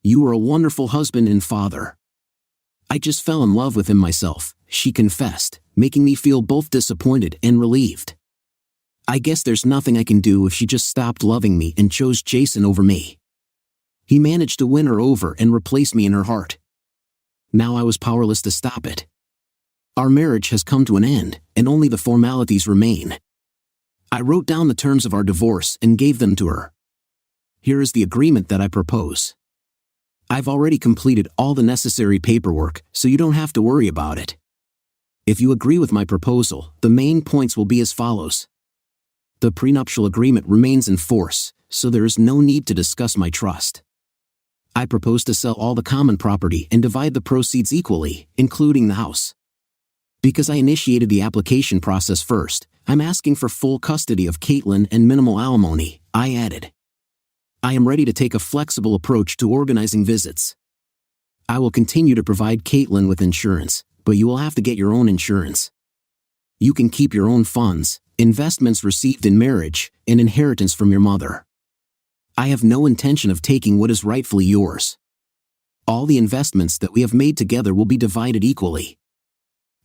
You were a wonderful husband and father. I just fell in love with him myself," she confessed, making me feel both disappointed and relieved. "I guess there's nothing I can do if she just stopped loving me and chose Jason over me. He managed to win her over and replace me in her heart. Now I was powerless to stop it. Our marriage has come to an end, and only the formalities remain." I wrote down the terms of our divorce and gave them to her. "Here is the agreement that I propose. I've already completed all the necessary paperwork, so you don't have to worry about it. If you agree with my proposal, the main points will be as follows. The prenuptial agreement remains in force, so there is no need to discuss my trust. I propose to sell all the common property and divide the proceeds equally, including the house. Because I initiated the application process first, I'm asking for full custody of Caitlin and minimal alimony," I added. "I am ready to take a flexible approach to organizing visits. I will continue to provide Caitlin with insurance, but you will have to get your own insurance. You can keep your own funds, investments received in marriage, and inheritance from your mother. I have no intention of taking what is rightfully yours. All the investments that we have made together will be divided equally.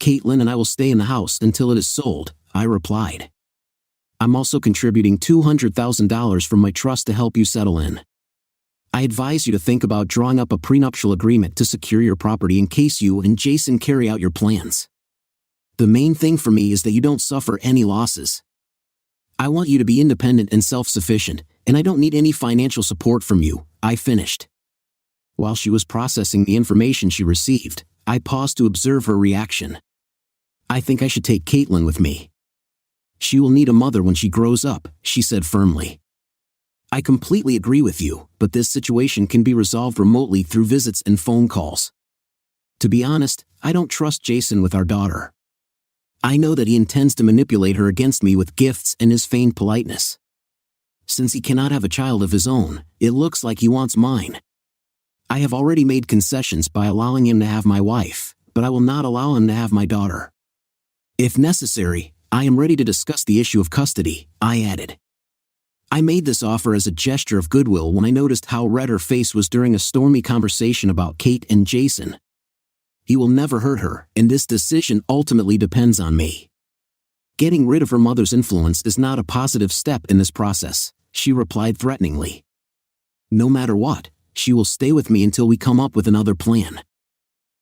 Caitlin and I will stay in the house until it is sold," I replied. "I'm also contributing $200,000 from my trust to help you settle in. I advise you to think about drawing up a prenuptial agreement to secure your property in case you and Jason carry out your plans. The main thing for me is that you don't suffer any losses. I want you to be independent and self-sufficient, and I don't need any financial support from you," I finished. While she was processing the information she received, I paused to observe her reaction. "I think I should take Caitlin with me. She will need a mother when she grows up," she said firmly. "I completely agree with you, but this situation can be resolved remotely through visits and phone calls. To be honest, I don't trust Jason with our daughter. I know that he intends to manipulate her against me with gifts and his feigned politeness. Since he cannot have a child of his own, it looks like he wants mine. I have already made concessions by allowing him to have my wife, but I will not allow him to have my daughter. If necessary, I am ready to discuss the issue of custody," I added. I made this offer as a gesture of goodwill when I noticed how red her face was during a stormy conversation about Kate and Jason. He will never hurt her, and this decision ultimately depends on me. Getting rid of her mother's influence is not a positive step in this process, she replied threateningly. No matter what, she will stay with me until we come up with another plan.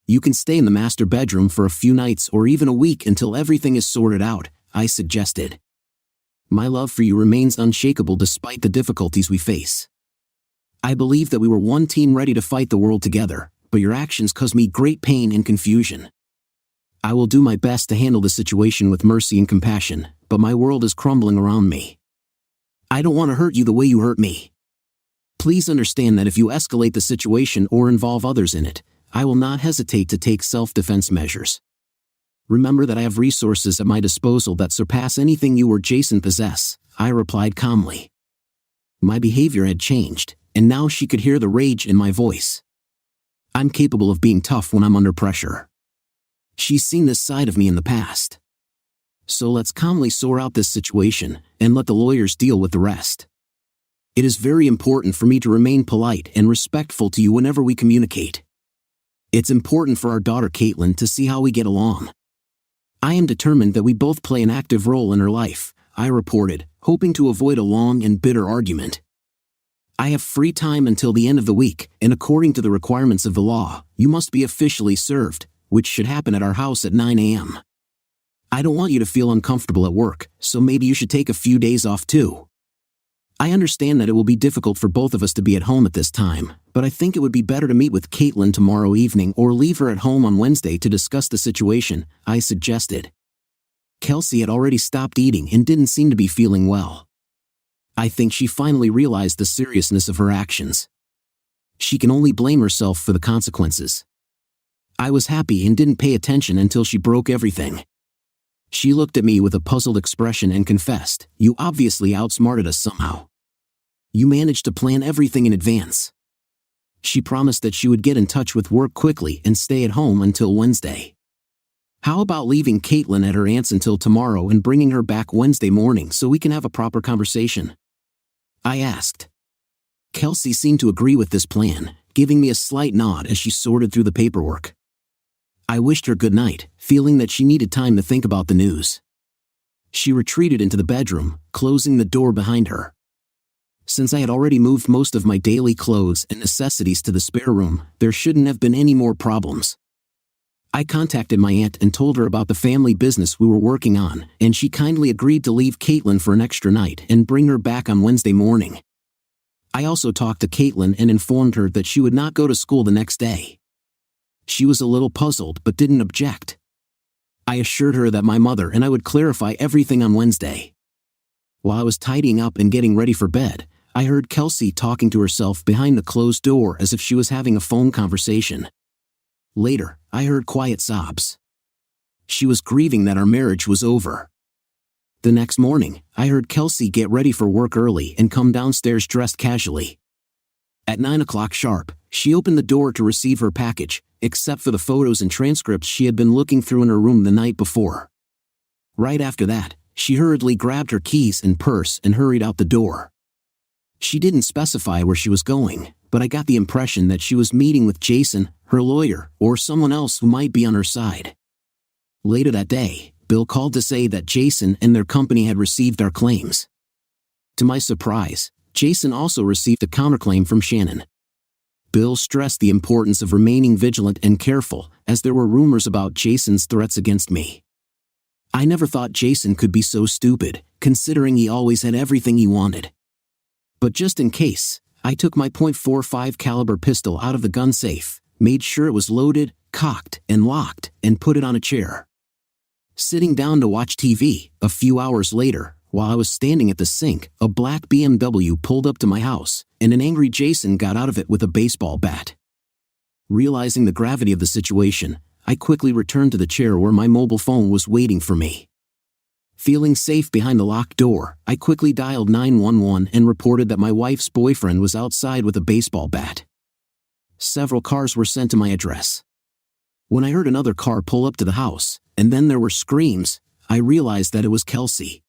You can stay in the master bedroom for a few nights or even a week until everything is sorted out, I suggested. My love for you remains unshakable despite the difficulties we face. I believe that we were one team ready to fight the world together, but your actions cause me great pain and confusion. I will do my best to handle the situation with mercy and compassion, but my world is crumbling around me. I don't want to hurt you the way you hurt me. Please understand that if you escalate the situation or involve others in it, I will not hesitate to take self-defense measures. Remember that I have resources at my disposal that surpass anything you or Jason possess, I replied calmly. My behavior had changed, and now she could hear the rage in my voice. I'm capable of being tough when I'm under pressure. She's seen this side of me in the past. So let's calmly sort out this situation, and let the lawyers deal with the rest. It is very important for me to remain polite and respectful to you whenever we communicate. It's important for our daughter Caitlin to see how we get along. I am determined that we both play an active role in her life, I reported, hoping to avoid a long and bitter argument. I have free time until the end of the week, and according to the requirements of the law, you must be officially served, which should happen at our house at 9 a.m. I don't want you to feel uncomfortable at work, so maybe you should take a few days off too. I understand that it will be difficult for both of us to be at home at this time, but I think it would be better to meet with Caitlin tomorrow evening or leave her at home on Wednesday to discuss the situation, I suggested. Kelsey had already stopped eating and didn't seem to be feeling well. I think she finally realized the seriousness of her actions. She can only blame herself for the consequences. I was happy and didn't pay attention until she broke everything. She looked at me with a puzzled expression and confessed, "You obviously outsmarted us somehow. You managed to plan everything in advance." She promised that she would get in touch with work quickly and stay at home until Wednesday. How about leaving Caitlin at her aunt's until tomorrow and bringing her back Wednesday morning so we can have a proper conversation? I asked. Kelsey seemed to agree with this plan, giving me a slight nod as she sorted through the paperwork. I wished her good night, feeling that she needed time to think about the news. She retreated into the bedroom, closing the door behind her. Since I had already moved most of my daily clothes and necessities to the spare room, there shouldn't have been any more problems. I contacted my aunt and told her about the family business we were working on, and she kindly agreed to leave Caitlin for an extra night and bring her back on Wednesday morning. I also talked to Caitlin and informed her that she would not go to school the next day. She was a little puzzled but didn't object. I assured her that my mother and I would clarify everything on Wednesday. While I was tidying up and getting ready for bed, I heard Kelsey talking to herself behind the closed door as if she was having a phone conversation. Later, I heard quiet sobs. She was grieving that our marriage was over. The next morning, I heard Kelsey get ready for work early and come downstairs dressed casually. At 9 o'clock sharp, she opened the door to receive her package, except for the photos and transcripts she had been looking through in her room the night before. Right after that, she hurriedly grabbed her keys and purse and hurried out the door. She didn't specify where she was going, but I got the impression that she was meeting with Jason, her lawyer, or someone else who might be on her side. Later that day, Bill called to say that Jason and their company had received our claims. To my surprise, Jason also received a counterclaim from Shannon. Bill stressed the importance of remaining vigilant and careful, as there were rumors about Jason's threats against me. I never thought Jason could be so stupid, considering he always had everything he wanted. But just in case, I took my .45 caliber pistol out of the gun safe, made sure it was loaded, cocked, and locked, and put it on a chair. Sitting down to watch TV, a few hours later, while I was standing at the sink, a black BMW pulled up to my house, and an angry Jason got out of it with a baseball bat. Realizing the gravity of the situation, I quickly returned to the chair where my mobile phone was waiting for me. Feeling safe behind the locked door, I quickly dialed 911 and reported that my wife's boyfriend was outside with a baseball bat. Several cars were sent to my address. When I heard another car pull up to the house, and then there were screams, I realized that it was Kelsey.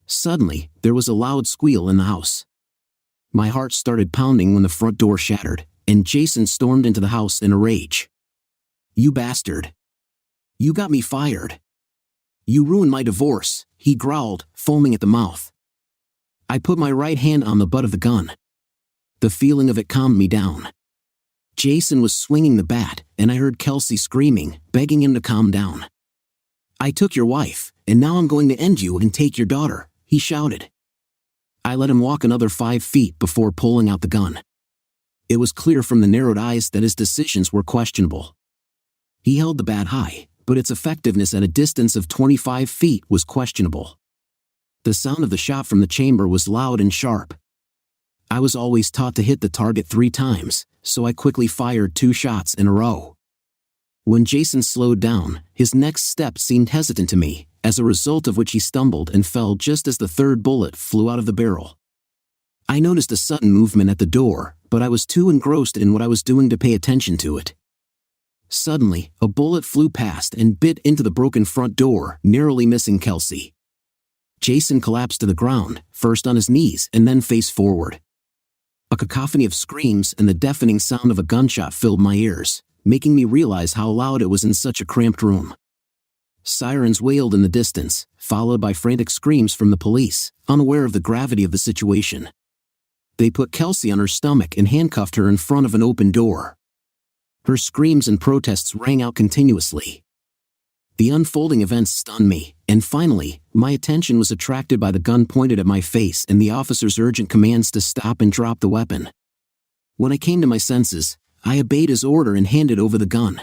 Suddenly, there was a loud squeal in the house. My heart started pounding when the front door shattered, and Jason stormed into the house in a rage. "You bastard. You got me fired. You ruined my divorce," he growled, foaming at the mouth. I put my right hand on the butt of the gun. The feeling of it calmed me down. Jason was swinging the bat, and I heard Kelsey screaming, begging him to calm down. "I took your wife, and now I'm going to end you and take your daughter," he shouted. I let him walk another 5 feet before pulling out the gun. It was clear from the narrowed eyes that his decisions were questionable. He held the bat high, but its effectiveness at a distance of 25 feet was questionable. The sound of the shot from the chamber was loud and sharp. I was always taught to hit the target 3 times, so I quickly fired 2 shots in a row. When Jason slowed down, his next step seemed hesitant to me, as a result of which he stumbled and fell just as the 3rd bullet flew out of the barrel. I noticed a sudden movement at the door, but I was too engrossed in what I was doing to pay attention to it. Suddenly, a bullet flew past and bit into the broken front door, narrowly missing Kelsey. Jason collapsed to the ground, first on his knees and then face forward. A cacophony of screams and the deafening sound of a gunshot filled my ears, making me realize how loud it was in such a cramped room. Sirens wailed in the distance, followed by frantic screams from the police, unaware of the gravity of the situation. They put Kelsey on her stomach and handcuffed her in front of an open door. Her screams and protests rang out continuously. The unfolding events stunned me, and finally, my attention was attracted by the gun pointed at my face and the officer's urgent commands to stop and drop the weapon. When I came to my senses, I obeyed his order and handed over the gun.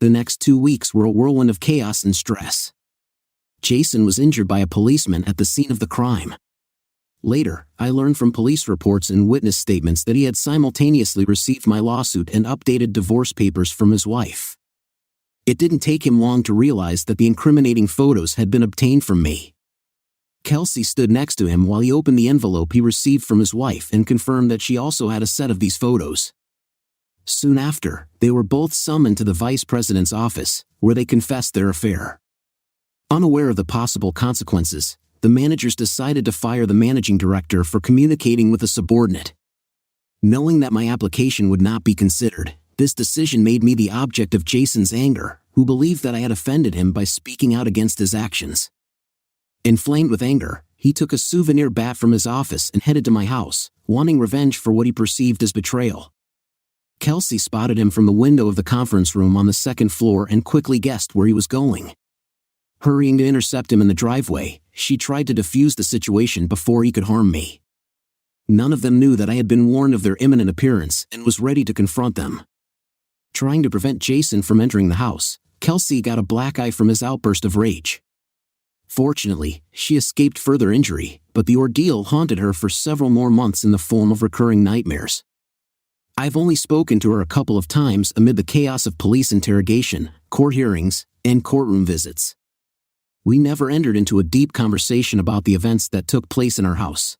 The next 2 weeks were a whirlwind of chaos and stress. Jason was injured by a policeman at the scene of the crime. Later, I learned from police reports and witness statements that he had simultaneously received my lawsuit and updated divorce papers from his wife. It didn't take him long to realize that the incriminating photos had been obtained from me. Kelsey stood next to him while he opened the envelope he received from his wife and confirmed that she also had a set of these photos. Soon after, they were both summoned to the vice president's office, where they confessed their affair. Unaware of the possible consequences, the managers decided to fire the managing director for communicating with a subordinate. Knowing that my application would not be considered, this decision made me the object of Jason's anger, who believed that I had offended him by speaking out against his actions. Inflamed with anger, he took a souvenir bat from his office and headed to my house, wanting revenge for what he perceived as betrayal. Kelsey spotted him from the window of the conference room on the 2nd floor and quickly guessed where he was going. Hurrying to intercept him in the driveway, she tried to defuse the situation before he could harm me. None of them knew that I had been warned of their imminent appearance and was ready to confront them. Trying to prevent Jason from entering the house, Kelsey got a black eye from his outburst of rage. Fortunately, she escaped further injury, but the ordeal haunted her for several more months in the form of recurring nightmares. I've only spoken to her a couple of times amid the chaos of police interrogation, court hearings, and courtroom visits. We never entered into a deep conversation about the events that took place in our house.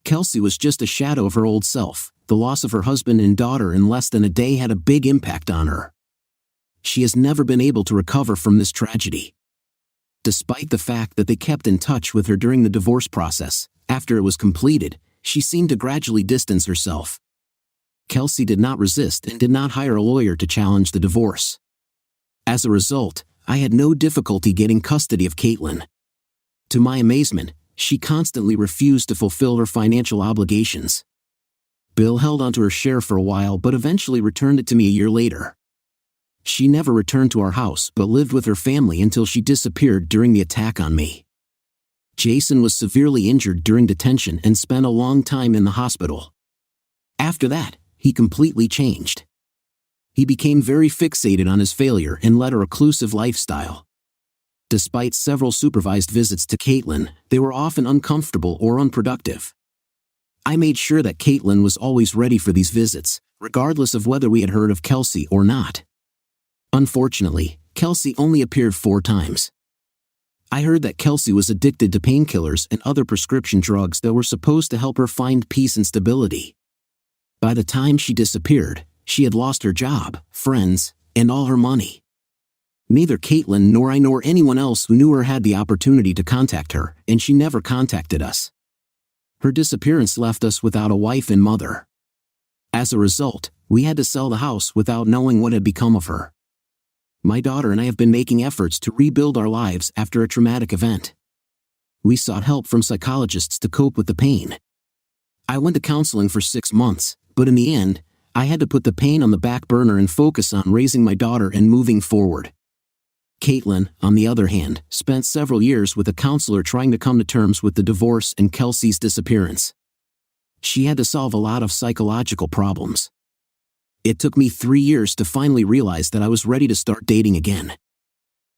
Kelsey was just a shadow of her old self. The loss of her husband and daughter in less than a day had a big impact on her. She has never been able to recover from this tragedy. Despite the fact that they kept in touch with her during the divorce process, after it was completed, she seemed to gradually distance herself. Kelsey did not resist and did not hire a lawyer to challenge the divorce. As a result, I had no difficulty getting custody of Caitlin. To my amazement, she constantly refused to fulfill her financial obligations. Bill held onto her share for a while but eventually returned it to me a year later. She never returned to our house but lived with her family until she disappeared during the attack on me. Jason was severely injured during detention and spent a long time in the hospital. After that, he completely changed. He became very fixated on his failure and led a reclusive lifestyle. Despite several supervised visits to Caitlin, they were often uncomfortable or unproductive. I made sure that Caitlin was always ready for these visits, regardless of whether we had heard of Kelsey or not. Unfortunately, Kelsey only appeared 4 times. I heard that Kelsey was addicted to painkillers and other prescription drugs that were supposed to help her find peace and stability. By the time she disappeared, she had lost her job, friends, and all her money. Neither Caitlin nor I nor anyone else who knew her had the opportunity to contact her, and she never contacted us. Her disappearance left us without a wife and mother. As a result, we had to sell the house without knowing what had become of her. My daughter and I have been making efforts to rebuild our lives after a traumatic event. We sought help from psychologists to cope with the pain. I went to counseling for 6 months, but in the end, I had to put the pain on the back burner and focus on raising my daughter and moving forward. Caitlin, on the other hand, spent several years with a counselor trying to come to terms with the divorce and Kelsey's disappearance. She had to solve a lot of psychological problems. It took me 3 years to finally realize that I was ready to start dating again.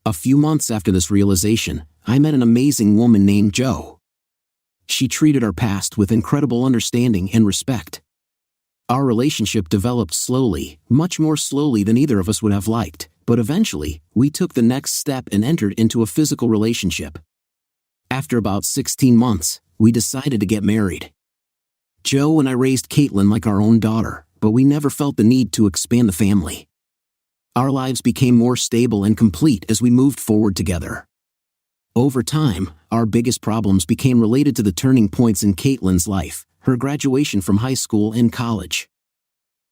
A few months after this realization, I met an amazing woman named Jo. She treated our past with incredible understanding and respect. Our relationship developed slowly, much more slowly than either of us would have liked, but eventually, we took the next step and entered into a physical relationship. After about 16 months, we decided to get married. Jo and I raised Caitlin like our own daughter, but we never felt the need to expand the family. Our lives became more stable and complete as we moved forward together. Over time, our biggest problems became related to the turning points in Caitlin's life, her graduation from high school and college.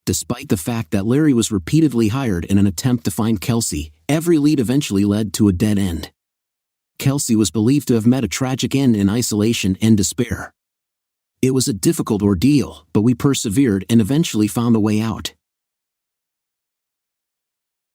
Despite the fact that Larry was repeatedly hired in an attempt to find Kelsey, every lead eventually led to a dead end. Kelsey was believed to have met a tragic end in isolation and despair. It was a difficult ordeal, but we persevered and eventually found a way out.